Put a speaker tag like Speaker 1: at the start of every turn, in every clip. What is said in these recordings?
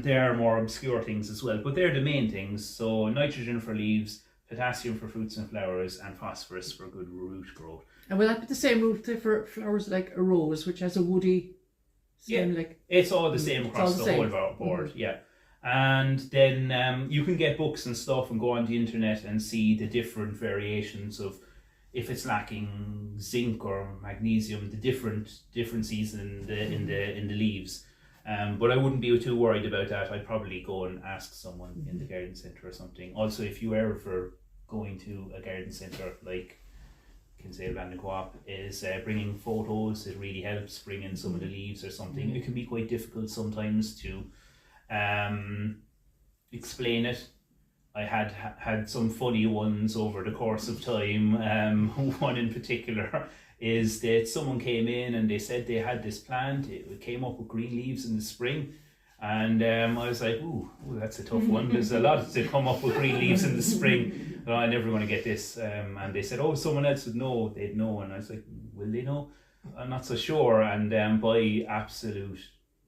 Speaker 1: There are more obscure things as well, but they're the main things. So nitrogen for leaves, potassium for fruits and flowers, and phosphorus for good root growth.
Speaker 2: And will that be the same route for flowers like a rose, which has a woody stem?
Speaker 1: Yeah, it's all the same across the whole board. Yeah. And then you can get books and stuff and go on the internet and see the different variations of if it's lacking zinc or magnesium, the differences in the leaves. But I wouldn't be too worried about that. I'd probably go and ask someone in the garden centre or something. Also, if you are ever going to a garden centre like Kinsale Land and Co-op, is bringing photos. It really helps. Bring in some of the leaves or something. It can be quite difficult sometimes to explain it. I had some funny ones over the course of time. One in particular is that someone came in and they said they had this plant. It came up with green leaves in the spring. And I was like, ooh, that's a tough one. There's a lot to come up with green leaves in the spring. Oh, I'm never going to get this. And they said, oh, someone else would know. They'd know. And I was like, will they know? I'm not so sure. And by absolute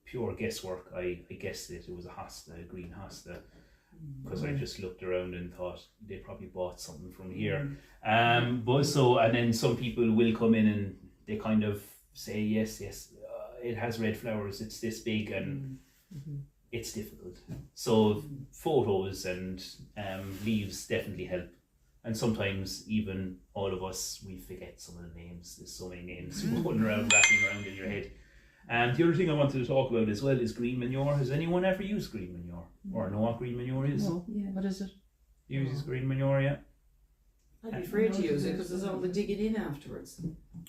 Speaker 1: pure guesswork, I guessed it. It was a hosta, a green hosta. Because I just looked around and thought they probably bought something from here. But so, and then some people will come in and they kind of say, yes, it has red flowers. It's this big and it's difficult. So photos and leaves definitely help. And sometimes even all of us, we forget some of the names. There's so many names rolling around, wrapping around in your head. And the other thing I wanted to talk about as well is green manure. Has anyone ever used green manure? Or know what green manure is?
Speaker 2: No. Yeah. What is it?
Speaker 1: Uses green manure, yeah.
Speaker 3: I'd be afraid to use it because there's all the digging in afterwards.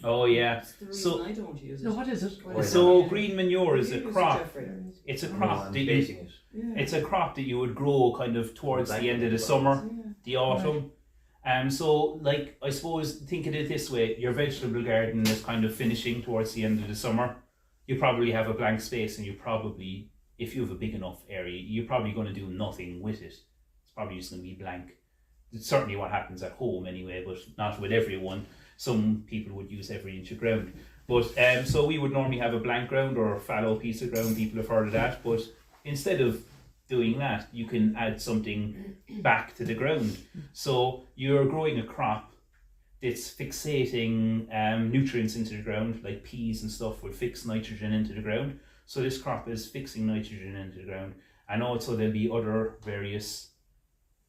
Speaker 1: Oh yeah.
Speaker 3: That's the reason I don't use it.
Speaker 2: No, what is it?
Speaker 1: So green manure is a
Speaker 3: Use it,
Speaker 1: crop.
Speaker 3: Jeffrey?
Speaker 1: It's a crop that
Speaker 4: it.
Speaker 1: it's a crop that you would grow kind of towards the end of the summer, the autumn. So like I suppose think of it this way: your vegetable garden is kind of finishing towards the end of the summer. You probably have a blank space, and you probably, if you have a big enough area, you're probably going to do nothing with it. It's probably just going to be blank. It's certainly what happens at home anyway, but not with everyone. Some people would use every inch of ground. But so we would normally have a blank ground or a fallow piece of ground. People have heard of that. But instead of doing that, you can add something back to the ground. So you're growing a crop that's fixating nutrients into the ground, like peas and stuff would fix nitrogen into the ground. So this crop is fixing nitrogen into the ground. And also there'll be other various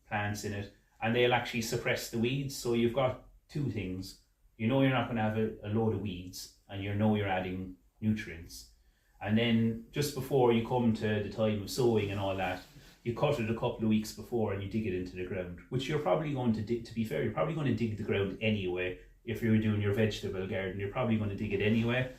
Speaker 1: plants in it, and they'll actually suppress the weeds. So you've got two things. You know you're not going to have a load of weeds, and you know you're adding nutrients. And then just before you come to the time of sowing and all that, you cut it a couple of weeks before and you dig it into the ground, which you're probably going to dig, to be fair, you're probably going to dig the ground anyway. If you're doing your vegetable garden, you're probably going to dig it anyway.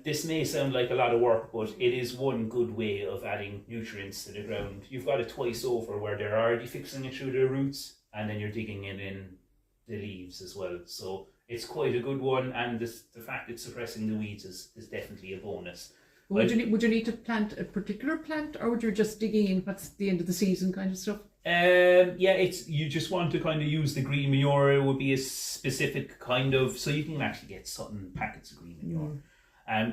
Speaker 1: This may sound like a lot of work, but it is one good way of adding nutrients to the ground. You've got it twice over where they're already fixing it through their roots, and then you're digging it in the leaves as well. So it's quite a good one, and the fact it's suppressing the weeds is definitely a bonus.
Speaker 2: Would you need to plant a particular plant, or would you just digging in what's the end of the season kind of stuff?
Speaker 1: It's you just want to kind of use the green manure. It would be a specific kind of, so you can actually get certain packets of green manure.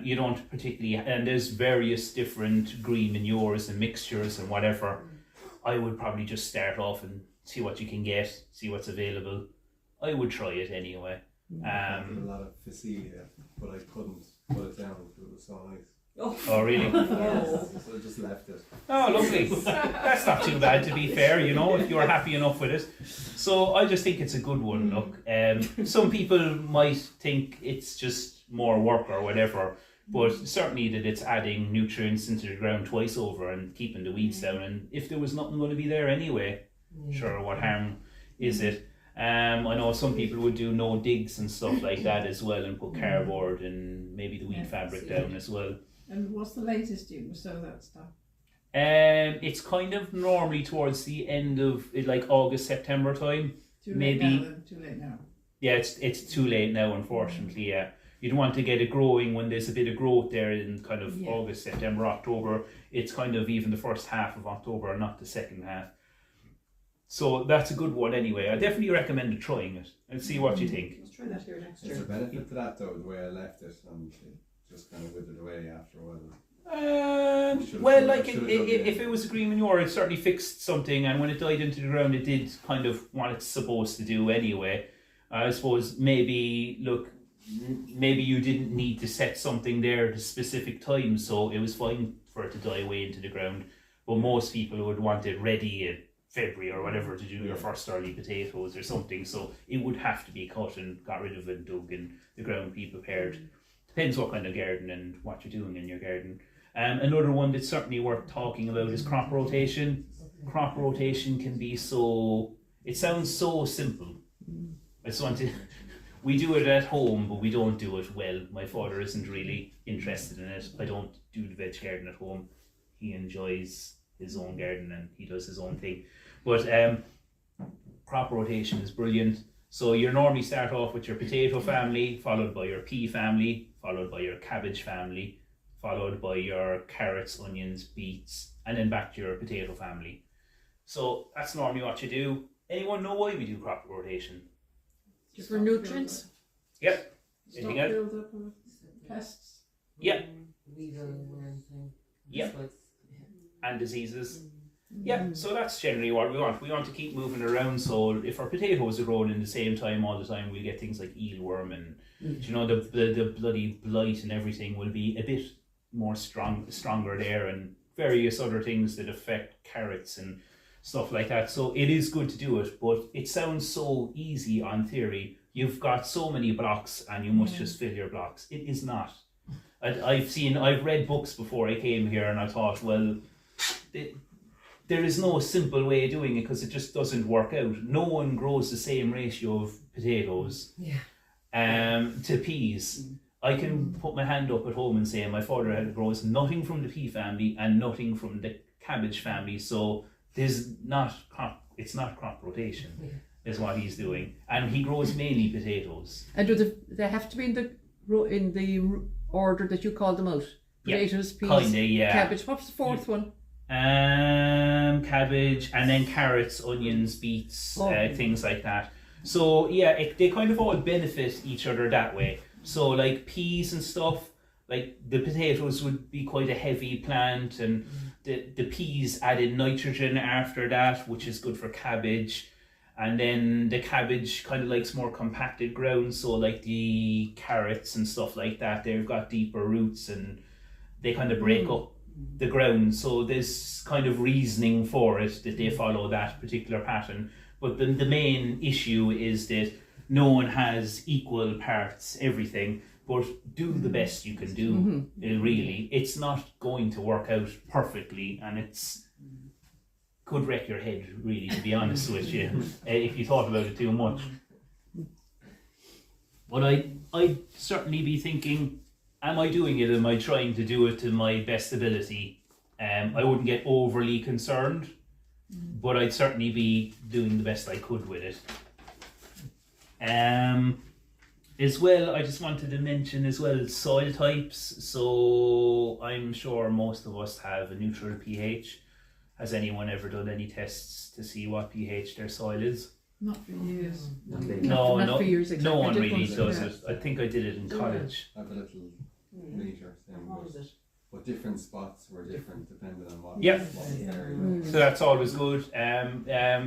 Speaker 1: You don't particularly, and there's various different green manures and mixtures and whatever. I would probably just start off and see what you can get, see what's available. I would try it anyway.
Speaker 4: I put a lot of Facilia, but I couldn't put it down because it was so nice.
Speaker 1: Oh really?
Speaker 4: So I just left it.
Speaker 1: Oh, lovely. That's not too bad, to be fair, you know, if you're happy enough with it. So I just think it's a good one. Look, some people might think it's just more work or whatever, but certainly that it's adding nutrients into the ground twice over and keeping the weeds down. And if there was nothing going to be there anyway, sure, what harm is it? I know some people would do no digs and stuff like that as well, and put cardboard and maybe the weed fabric down as well.
Speaker 5: And what's the latest you sow that stuff?
Speaker 1: It's kind of normally towards the end of like August, September time.
Speaker 5: Too late now.
Speaker 1: Yeah, it's too late now, unfortunately. Yeah, you'd want to get it growing when there's a bit of growth there in kind of August, September, October. It's kind of even the first half of October, not the second half. So that's a good one anyway. I definitely recommend trying it and see what you think.
Speaker 3: Let's try that here next year.
Speaker 4: Is there benefit to that though, the way I left it and it just kind of withered away after a while?
Speaker 1: Well, like if it was a green manure, it certainly fixed something, and when it died into the ground, it did kind of what it's supposed to do anyway. I suppose maybe maybe you didn't need to set something there at a specific time, so it was fine for it to die away into the ground. But most people would want it ready in February or whatever to do your first early potatoes or something, so it would have to be cut and got rid of and dug and the ground be prepared. Depends what kind of garden and what you're doing in your garden. Another one that's certainly worth talking about is crop rotation. Crop rotation can be it sounds so simple. I just want to, we do it at home, but we don't do it well. My father isn't really interested in it. I don't do the veg garden at home. He enjoys his own garden and he does his own thing. But crop rotation is brilliant. So you normally start off with your potato family, followed by your pea family, followed by your cabbage family, followed by your carrots, onions, beets, and then back to your potato family. So that's normally what you do. Anyone know why we do crop rotation?
Speaker 2: For nutrients?
Speaker 1: Yep.
Speaker 5: Stop
Speaker 1: Anything else?
Speaker 5: build up of pests.
Speaker 1: Yeah.
Speaker 6: Weevil and everything.
Speaker 1: Yeah.
Speaker 6: So it's-
Speaker 1: And diseases. Yeah, so that's generally what we want. We want to keep moving around, so if our potatoes are growing in the same time all the time, we'll get things like eelworm and the bloody blight and everything will be a bit more stronger there, and various other things that affect carrots and stuff like that. So it is good to do it, but it sounds so easy on theory. You've got so many blocks and you must just fill your blocks. It is not. I've read books before I came here and I thought, well, there is no simple way of doing it because it just doesn't work out. No one grows the same ratio of potatoes to peas. I can put my hand up at home and say my father grows nothing from the pea family and nothing from the cabbage family, so it's not crop rotation is what he's doing, and he grows mainly potatoes.
Speaker 2: And do they have to be in the order that you call them out? Potatoes, peas, cabbage. What's the fourth one?
Speaker 1: Cabbage, and then carrots, onions, beets, things like that. So they kind of all benefit each other that way. So like peas and stuff, like the potatoes would be quite a heavy plant, and the peas added nitrogen after that, which is good for cabbage. And then the cabbage kind of likes more compacted ground, so like the carrots and stuff like that, they've got deeper roots and they kind of break up the ground. So there's kind of reasoning for it that they follow that particular pattern. But the main issue is that no one has equal parts everything, but do the best you can do. Really, it's not going to work out perfectly, and it's could wreck your head, really, to be honest with you, if you thought about it too much. But I'd certainly be thinking, am I doing it? Am I trying to do it to my best ability? I wouldn't get overly concerned, but I'd certainly be doing the best I could with it. As well, I just wanted to mention as well soil types. So I'm sure most of us have a neutral pH. Has anyone ever done any tests to see what pH their soil is?
Speaker 5: Not for years.
Speaker 2: Not for years, exactly.
Speaker 1: No one
Speaker 2: I did
Speaker 1: really
Speaker 2: once,
Speaker 1: does
Speaker 2: yeah.
Speaker 1: it. I think I did it in college.
Speaker 4: I have a little meter thing,
Speaker 3: What was it?
Speaker 4: but different spots were different depending on what
Speaker 1: Yeah.
Speaker 4: what was there.
Speaker 1: So that's always good.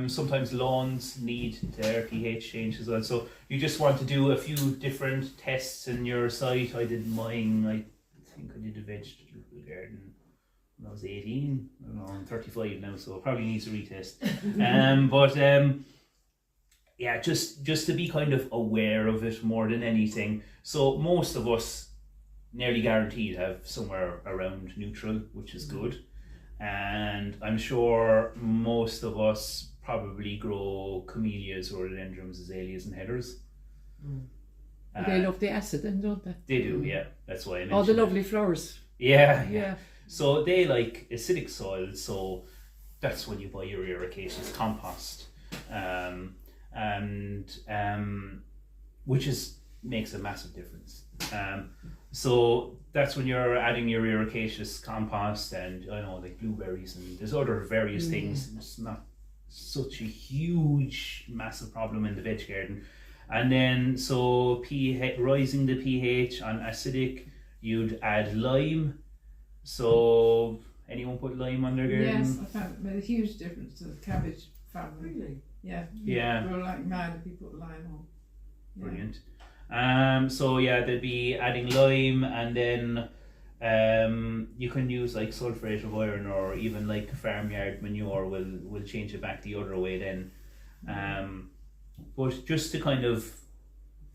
Speaker 1: Sometimes lawns need their pH changed as well. So you just want to do a few different tests in your site. I did mine, I think I did a vegetable garden when I was 18. I don't know, I'm 35 now, so it probably needs a retest. Yeah, just to be kind of aware of it more than anything. So most of us nearly guaranteed have somewhere around neutral, which is good. And I'm sure most of us probably grow camellias, rhododendrons, azaleas and headers.
Speaker 2: They love the acid then, don't they?
Speaker 1: They do, yeah. That's why I mentioned
Speaker 2: All the
Speaker 1: it.
Speaker 2: lovely flowers.
Speaker 1: Yeah. So they like acidic soil, so that's when you buy your ericaceous compost. Which makes a massive difference. So that's when you're adding your ericaceous compost, and I know like blueberries and there's other various things. It's not such a huge, massive problem in the veg garden. And then so pH, rising the pH on acidic, you'd add lime. So anyone lime on their garden.
Speaker 5: Yes, I found it made a huge difference to the cabbage family.
Speaker 3: Really?
Speaker 5: Yeah.
Speaker 1: Yeah.
Speaker 5: We were like mad if you put lime on. Yeah.
Speaker 1: Brilliant. So yeah, they'll be adding lime, and then you can use like sulphate of iron, or even like farmyard manure will change it back the other way then. But just to kind of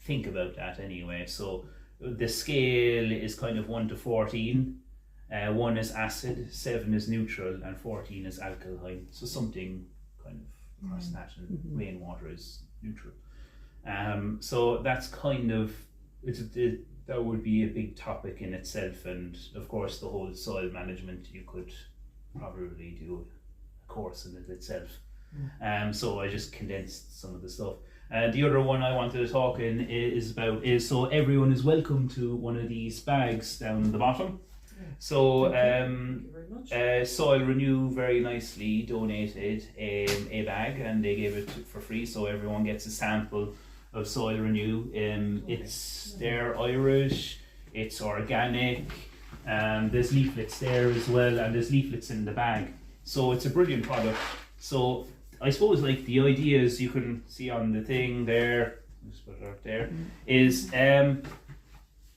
Speaker 1: think about that anyway. So the scale is kind of 1 to 14. 1 is acid, 7 is neutral, and 14 is alkaline. So something kind of across that, and rainwater is neutral. So that's kind of that would be a big topic in itself, and of course the whole soil management, you could probably do a course in it itself. So I just condensed some of the stuff. The other one I wanted to talk is so everyone is welcome to one of these bags down the bottom. So
Speaker 3: Thank you very much.
Speaker 1: Soil Renew very nicely donated a bag, and they gave it for free, so everyone gets a sample of Soil Renew. They're Irish, it's organic, there's leaflets there as well, and there's leaflets in the bag. So it's a brilliant product. So I suppose like the ideas you can see on the thing there, just put it out there, is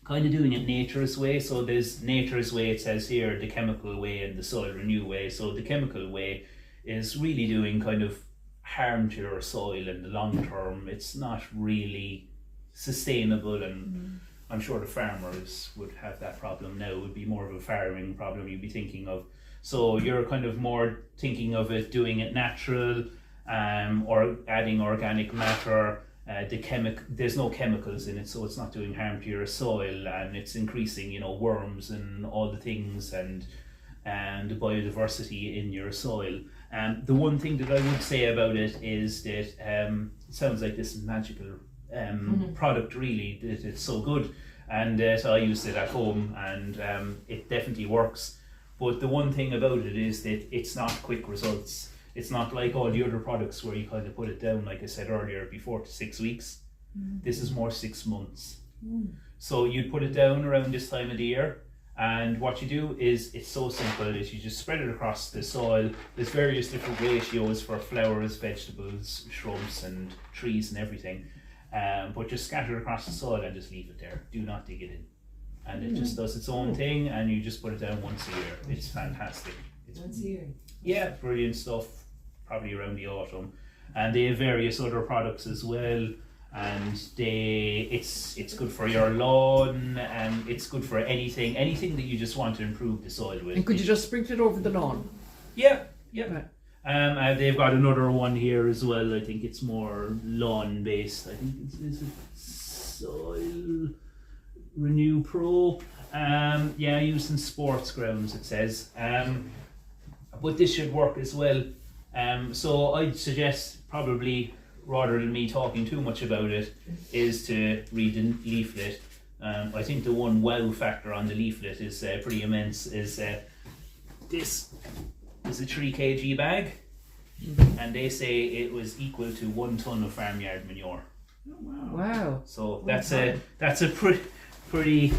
Speaker 1: kind of doing it nature's way. So there's nature's way, it says here, the chemical way and the Soil Renew way. So the chemical way is really doing kind of harm to your soil in the long term. It's not really sustainable, and I'm sure the farmers would have that problem now. It would be more of a farming problem you'd be thinking of. So you're kind of more thinking of it, doing it natural, or adding organic matter. There's no chemicals in it, so it's not doing harm to your soil, and it's increasing, worms and all the things, and the biodiversity in your soil. The one thing that I would say about it is that it sounds like this magical product, really, that it's so good, and so I used it at home, and it definitely works. But the one thing about it is that it's not quick results. It's not like all the other products where you kind of put it down, like I said earlier, be 4 to 6 weeks. This is more 6 months. So you'd put it down around this time of the year, and what you do is, it's so simple, is you just spread it across the soil. There's various different ratios for flowers, vegetables, shrubs and trees and everything. But just scatter it across the soil and just leave it there. Do not dig it in. And it just does its own thing, and you just put it down once a year. It's fantastic.
Speaker 6: Once a year.
Speaker 1: Yeah, brilliant stuff, probably around the autumn. And they have various other products as well, and it's good for your lawn, and it's good for anything that you just want to improve the soil with.
Speaker 2: And could you just sprinkle it over the lawn?
Speaker 1: Yeah.
Speaker 2: Right.
Speaker 1: They've got another one here as well. I think it's more lawn based. I think is it Soil Renew Pro. Used in sports grounds, it says. But this should work as well. So I'd suggest, probably rather than me talking too much about it, is to read the leaflet. I think the one wow factor on the leaflet is pretty immense. This is a 3 kg bag, and they say it was equal to 1 ton of farmyard manure.
Speaker 5: Oh, wow.
Speaker 2: Wow.
Speaker 1: So that's a pretty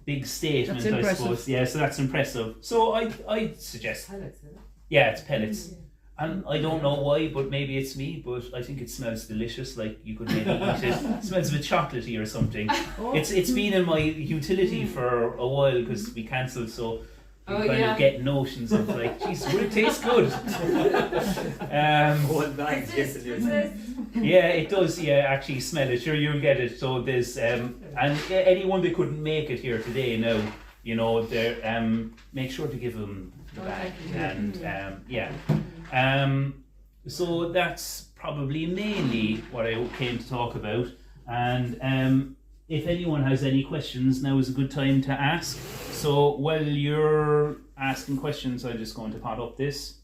Speaker 1: big statement,
Speaker 2: That's
Speaker 1: I
Speaker 2: impressive.
Speaker 1: suppose. Yeah, so that's impressive. So I suggest,
Speaker 6: Pellets, isn't it?
Speaker 1: yeah, it's pellets. And I don't know why, but maybe it's me, but I think it smells delicious, like you could maybe eat it. It smells a bit chocolatey or something. It's been in my utility for a while because we cancelled, so we of get notions of like, geez, would it taste good?
Speaker 7: One bag
Speaker 1: Yeah, it does. Yeah, actually smell it. Sure, you'll get it. So there's and anyone that couldn't make it here today now, they're make sure to give them the bag, and so that's probably mainly what I came to talk about. And if anyone has any questions, now is a good time to ask. So while you're asking questions, I'm just going to pot up this.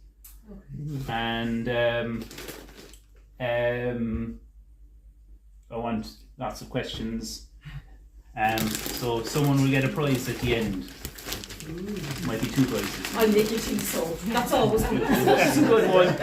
Speaker 1: And I want lots of questions. So someone will get a prize at the end. Might be 2 prizes.
Speaker 3: I'll make your tea so. That's always good.
Speaker 1: That's a good one.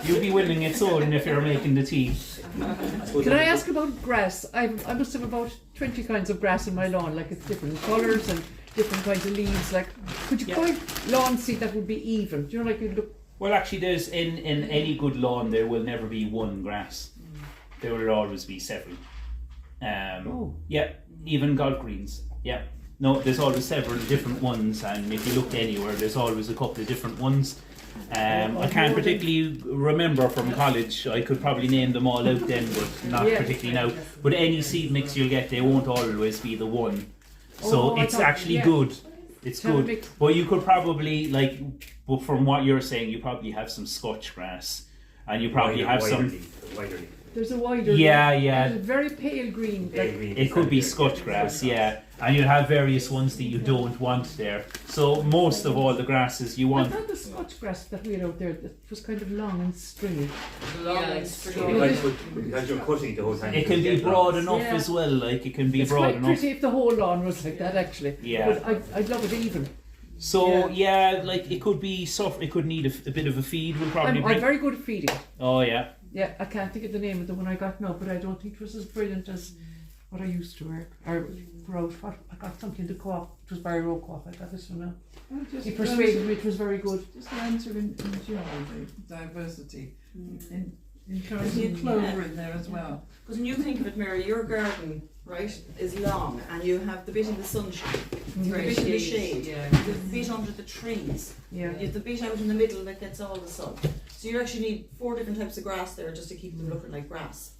Speaker 1: You'll be winning its own if you're making the tea.
Speaker 2: Can I ask about grass? I must have about 20 kinds of grass in my lawn, like it's different colours and different kinds of leaves. Like, could you
Speaker 1: Yeah.
Speaker 2: call lawn seed that would be even? Do you know, like you look.
Speaker 1: Well, actually, there's in any good lawn there will never be one grass. There will always be several. Yeah, even golf greens. Yeah, no, there's always several different ones, and if you look anywhere, there's always a couple of different ones. I can't particularly remember from college. I could probably name them all out then, but not particularly now. But any seed mix you'll get, they won't always be the one. So
Speaker 2: I
Speaker 1: it's
Speaker 2: thought-
Speaker 1: actually
Speaker 2: yeah.
Speaker 1: good. It's
Speaker 2: Tell
Speaker 1: good.
Speaker 2: me-
Speaker 1: But you could probably, like, but from what you're saying, you probably have some Scotch grass, and you probably have some.
Speaker 7: Wider leaf.
Speaker 2: There's a wider.
Speaker 1: Yeah,
Speaker 2: leaf,
Speaker 1: yeah.
Speaker 2: and it's very pale green.
Speaker 7: Pale
Speaker 2: Like,
Speaker 7: green.
Speaker 1: It could be Scotch grass, yeah, and you have various ones that you don't want there. So most of all the grasses you
Speaker 2: I
Speaker 1: want.
Speaker 2: found the Scotch grass that we had out there that was kind of long and stringy.
Speaker 3: Long
Speaker 6: Yeah,
Speaker 3: and
Speaker 6: it's
Speaker 3: straight.
Speaker 7: Because you're cutting it the whole time.
Speaker 1: It can
Speaker 7: you
Speaker 1: be
Speaker 7: get
Speaker 1: broad
Speaker 7: long.
Speaker 1: enough
Speaker 2: Yeah.
Speaker 1: as well. Like it can be
Speaker 2: It's
Speaker 1: broad
Speaker 2: quite
Speaker 1: enough.
Speaker 2: pretty if the whole lawn was like that, actually.
Speaker 1: Yeah.
Speaker 2: But I'd love it even.
Speaker 1: So yeah, like it could be soft. It could need a bit of a feed. We'll probably
Speaker 2: I'm
Speaker 1: bring.
Speaker 2: very good at feeding.
Speaker 1: Oh yeah.
Speaker 2: Yeah, I can't think of the name of the one I got now, but I don't think it was as brilliant as what I used to wear. Or Road. What I got something to co-op. It was Barry Road Co-op. I got this one now.
Speaker 5: Well, just
Speaker 2: He
Speaker 5: learn
Speaker 2: persuaded
Speaker 5: to-
Speaker 2: me it was very good.
Speaker 5: Just learn to enjoy the diversity. And encourage
Speaker 3: Yeah.
Speaker 5: clover in there as well.
Speaker 3: Because when you think of it, Mary, your garden, right, is long, and you have the bit in the sunshine, the bit in the shade,
Speaker 6: Yeah.
Speaker 3: the bit under the trees,
Speaker 2: Yeah.
Speaker 3: you have the bit out in the middle that gets all the sun. So you actually need 4 different types of grass there just to keep them looking like grass.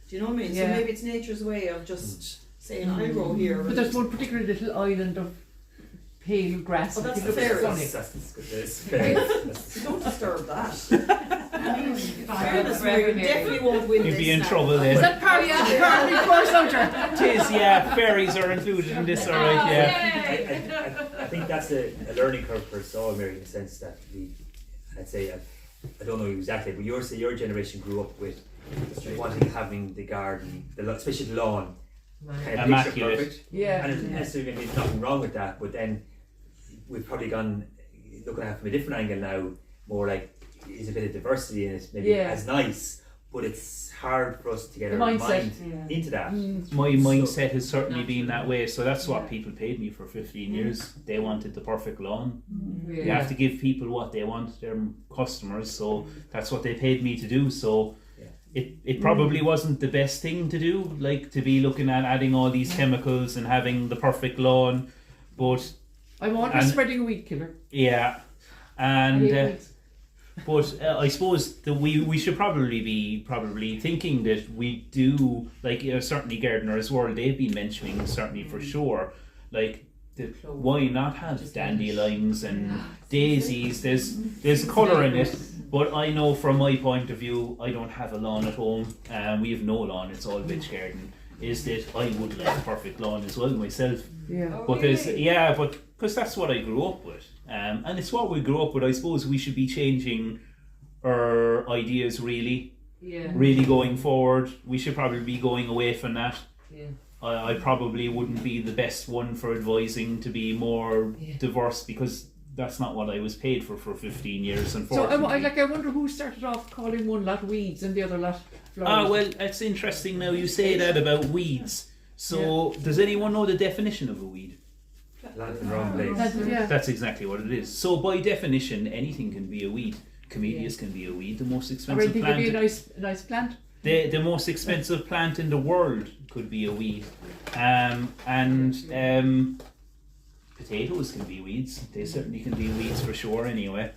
Speaker 3: Do you know what I mean?
Speaker 2: Yeah.
Speaker 3: So maybe it's nature's way of just saying, I'll grow here.
Speaker 2: But there's one particular little island of pale grass.
Speaker 3: Oh, that's
Speaker 2: It
Speaker 3: the
Speaker 2: looks
Speaker 3: fairies.
Speaker 2: funny.
Speaker 7: That's
Speaker 3: Don't disturb that.
Speaker 6: Fire
Speaker 3: Fairness, Mary, you definitely won't win
Speaker 1: You'd
Speaker 3: this
Speaker 1: be in
Speaker 3: now.
Speaker 1: trouble
Speaker 2: Is
Speaker 1: then.
Speaker 2: that Parry Soldier?
Speaker 1: It is, yeah. Fairies are included in this, alright, yeah.
Speaker 7: I think that's a learning curve for us all, Mary, in the sense that I'd say, I don't know exactly, but your generation grew up with having the garden, especially the lawn, kind of picture
Speaker 1: Immaculate.
Speaker 7: perfect.
Speaker 2: Yeah.
Speaker 7: And there's necessarily maybe nothing wrong with that, but then we've probably gone looking at it from a different angle now, more like is a bit of diversity in it, maybe
Speaker 2: Yeah.
Speaker 7: as nice, but it's hard for us to get
Speaker 2: The
Speaker 7: our
Speaker 2: mindset.
Speaker 7: mind into that.
Speaker 1: My mindset has certainly been that way, so that's what people paid me for 15 years. They wanted the perfect lawn. You have to give people what they want, their customers, so that's what they paid me to do. So it probably wasn't the best thing to do, like to be looking at adding all these chemicals and having the perfect lawn, but
Speaker 2: I'm always
Speaker 1: And-
Speaker 2: spreading a weed killer.
Speaker 1: yeah,
Speaker 2: I
Speaker 1: and
Speaker 2: hate weeds.
Speaker 1: but I suppose that we should probably be thinking that we do, like certainly Gardeners World, they've been mentioning certainly for sure, like why not have dandelions and daisies? There's colour in it, but I know from my point of view, I don't have a lawn at home. We have no lawn; it's all veg garden. Is that I would like a perfect lawn as well myself.
Speaker 2: Yeah.
Speaker 1: But but because that's what I grew up with, and it's what we grew up with. I suppose we should be changing our ideas really going forward. We should probably be going away from that.
Speaker 6: Yeah.
Speaker 1: I probably wouldn't be the best one for advising to be more diverse because that's not what I was paid for 15 years.
Speaker 2: So
Speaker 1: Unfortunately.
Speaker 2: I wonder who started off calling one lot weeds and the other lot flowers.
Speaker 1: Well, it's interesting now you say that about weeds. So, does anyone know the definition of a weed?
Speaker 7: Land in the wrong place.
Speaker 2: Yeah.
Speaker 1: That's exactly what it is. So, by definition, anything can be a weed. Camellias can be a weed. The most
Speaker 2: Or
Speaker 1: expensive
Speaker 2: anything could be a
Speaker 1: plant.
Speaker 2: nice plant.
Speaker 1: The most expensive plant in the world could be a weed. Potatoes can be weeds. They certainly can be weeds for sure. Anyway.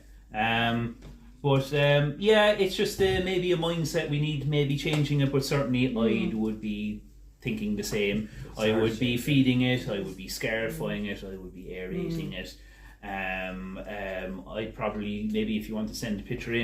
Speaker 1: It's just maybe a mindset we need maybe changing it. But certainly, I would be thinking the same. I would be feeding it. I would be scarifying it. I would be aerating it. I'd probably, maybe if you want to send a picture in,